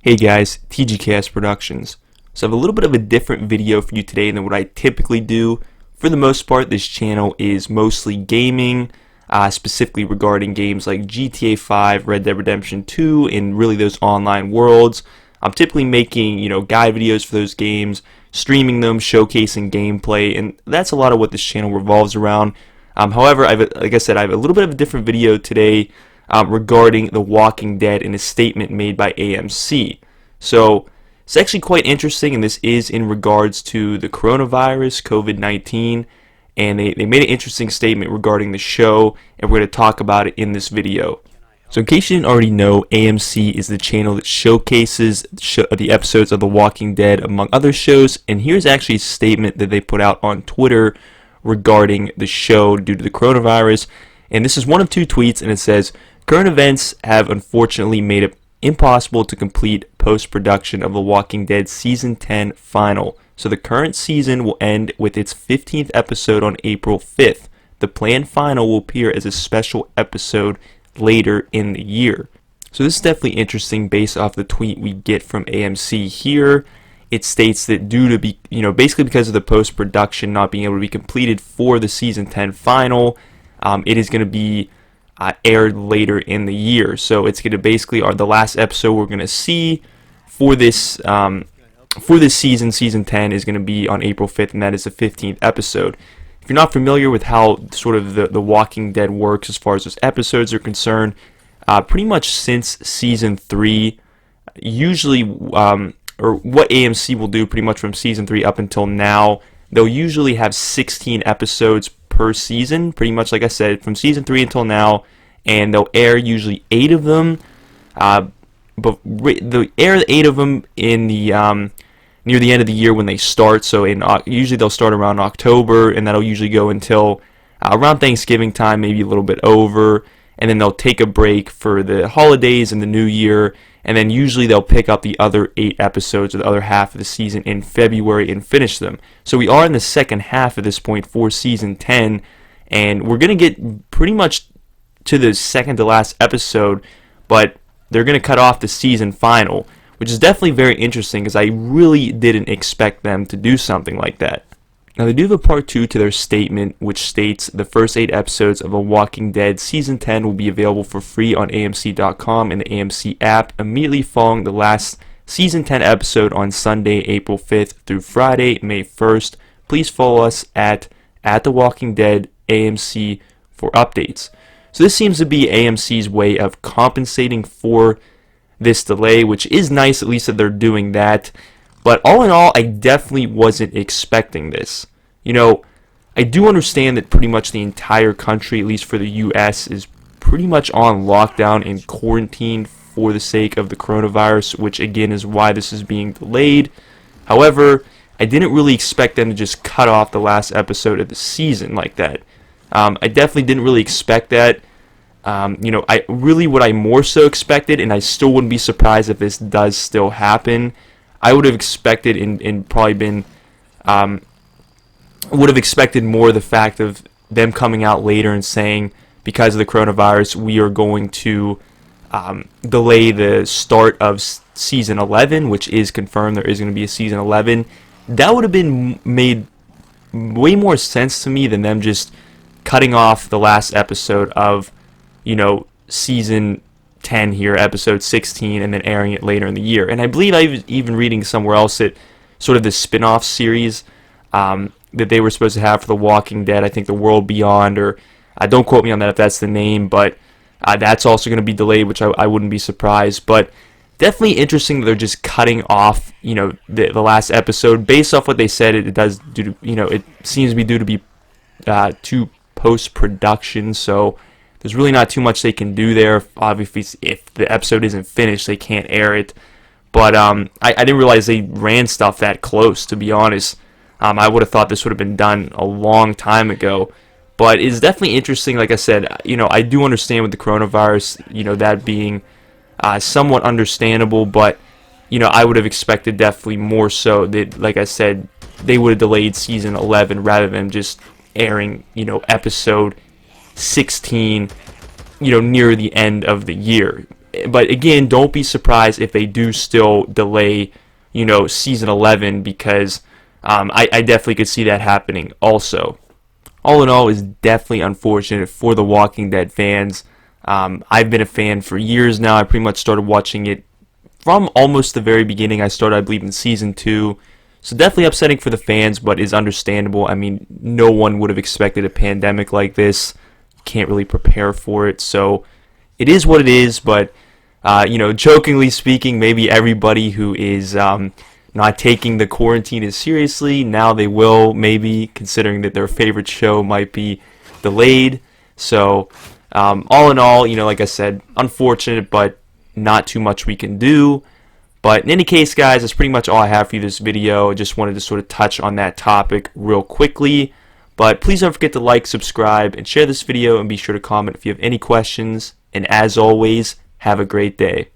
Hey guys, TGKS Productions. So I have a little bit of a different video for you today than what I typically do. For the most part, this channel is mostly gaming, specifically regarding games like GTA 5, Red Dead Redemption 2, and really those online worlds. I'm typically making, guide videos for those games, streaming them, showcasing gameplay, and that's a lot of what this channel revolves around. However, like I said, I have a little bit of a different video today regarding The Walking Dead and a statement made by AMC. So it's actually quite interesting, and this is in regards to the coronavirus, COVID-19, and they made an interesting statement regarding the show, and we're going to talk about it in this video. So in case you didn't already know, AMC is the channel that showcases the episodes of The Walking Dead among other shows, and here's actually a statement that they put out on Twitter regarding the show due to the coronavirus. And this is one of two tweets, and it says, "Current events have unfortunately made it impossible to complete post-production of The Walking Dead Season 10 final. So the current season will end with its 15th episode on April 5th. The planned final will appear as a special episode later in the year." So this is definitely interesting based off the tweet we get from AMC here. It states that due to basically because of the post-production not being able to be completed for the Season 10 final, it is going to be aired later in the year. So it's going to basically the last episode we're going to see for this season, Season 10, is going to be on April 5th, and that is the 15th episode. If you're not familiar with how sort of the Walking Dead works as far as those episodes are concerned, pretty much since Season 3, usually, or what AMC will do pretty much from Season 3 up until now, they'll usually have 16 episodes per season, pretty much like I said, from Season 3 until now, and they'll air usually 8 of them, but they'll air 8 of them in the near the end of the year when they start. So usually they'll start around October, and that'll usually go until around Thanksgiving time, maybe a little bit over, and then they'll take a break for the holidays and the new year, and then usually they'll pick up the other 8 episodes or the other half of the season in February and finish them. So we are in the second half at this point for Season 10, and we're going to get pretty much to the second to last episode, but they're going to cut off the season final, which is definitely very interesting because I really didn't expect them to do something like that. Now, they do have a part 2 to their statement, which states the first 8 episodes of The Walking Dead Season 10 will be available for free on AMC.com and the AMC app immediately following the last Season 10 episode on Sunday, April 5th through Friday, May 1st. Please follow us at The Walking Dead AMC for updates. So this seems to be AMC's way of compensating for this delay, which is nice at least that they're doing that. But all in all, I definitely wasn't expecting this. I do understand that pretty much the entire country, at least for the U.S., is pretty much on lockdown and quarantine for the sake of the coronavirus, which again is why this is being delayed. However, I didn't really expect them to just cut off the last episode of the season like that. I definitely didn't really expect that. What I more so expected, and I still wouldn't be surprised if this does still happen, I would have expected and probably been would have expected more the fact of them coming out later and saying, because of the coronavirus, we are going to delay the start of Season 11, which is confirmed. There is going to be a Season 11. That would have been made way more sense to me than them just cutting off the last episode of, Season 10 here, episode 16, and then airing it later in the year. And I believe I was even reading somewhere else that sort of the spin-off series that they were supposed to have for The Walking Dead, I think The World Beyond, or don't quote me on that if that's the name, but that's also going to be delayed, which I wouldn't be surprised. But definitely interesting that they're just cutting off, the last episode based off what they said. It does due to, it seems to be due to be to post-production, so there's really not too much they can do there. Obviously, if the episode isn't finished, they can't air it. But I didn't realize they ran stuff that close, to be honest. I would have thought this would have been done a long time ago. But it's definitely interesting. Like I said, I do understand with the coronavirus, that being somewhat understandable. But, I would have expected definitely more so that, like I said, they would have delayed Season 11 rather than just airing, episode 16, near the end of the year. But again, don't be surprised if they do still delay, season 11, because I definitely could see that happening also. All in all, it's definitely unfortunate for the Walking Dead fans. I've been a fan for years now. I pretty much started watching it from almost the very beginning. I started, I believe, in season 2. So definitely upsetting for the fans, but is understandable. I mean, no one would have expected a pandemic like this. Can't really prepare for it. So it is what it is, but, jokingly speaking, maybe everybody who is not taking the quarantine as seriously, now they will, maybe, considering that their favorite show might be delayed. So, all in all, like I said, unfortunate, but not too much we can do. But in any case, guys, that's pretty much all I have for you this video. I just wanted to sort of touch on that topic real quickly. But please don't forget to like, subscribe, and share this video, and be sure to comment if you have any questions. And as always, have a great day.